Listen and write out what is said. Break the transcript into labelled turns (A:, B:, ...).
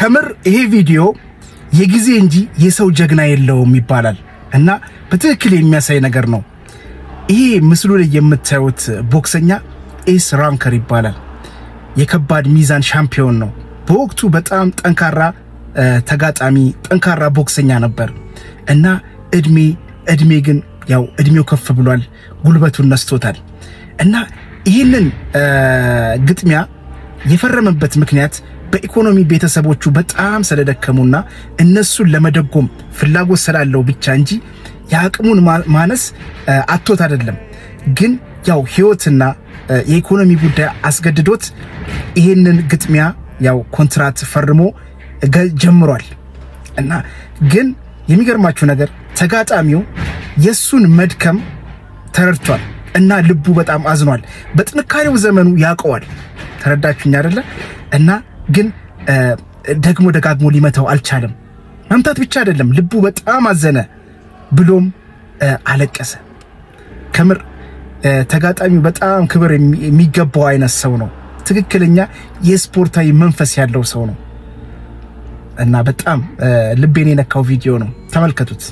A: ከምር ይሄ ቪዲዮ የጊዜ እንጂ የሰው ጀግና የለውም ይባላል እና በትክክል የሚያሳይ ነገር ነው። ይሄ ምስሉ ላይ የምታዩት ቦክሰኛ ኤስ ራንከር ይባላል። የከባድ ሚዛን ሻምፒዮን ነው። በወቅቱ በጣም ጠንካራ ተጋጣሚ፣ ጠንካራ ቦክሰኛ ነበር እና እድሜ ግን ያው እድሜው ከፍ ብሏል፣ ጉልበቱን ነስቶታል እና ይህንን ግጥሚያ የፈረመበት ምክንያት በኢኮኖሚ ቤተሰቦቹ በጣም ስለደከሙና እነሱን ለመደጎም ፍላጎት ስላለው ብቻ እንጂ የአቅሙን ማነስ አጥቶት አይደለም። ግን ያው ህይወትና የኢኮኖሚ ጉዳይ አስገድዶት ይሄንን ግጥሚያ ያው ኮንትራት ፈርሞ ጀምሯል እና ግን የሚገርማችሁ ነገር ተጋጣሚው የሱን መድከም ተረድቷል እና ልቡ በጣም አዝኗል። በጥንካሬው ዘመኑ ያውቀዋል። ተረዳችሁኝ አይደለ? እና ግን ደግሞ ደጋግሞ ሊመታው አልቻለም። መምታት ብቻ አይደለም፣ ልቡ በጣም አዘነ፣ ብሎም አለቀሰ። ከምር ተጋጣሚው በጣም ክብር የሚገባው አይነት ሰው ነው። ትክክለኛ የስፖርታዊ መንፈስ ያለው ሰው ነው እና በጣም ልቤን የነካው ቪዲዮ ነው። ተመልከቱት።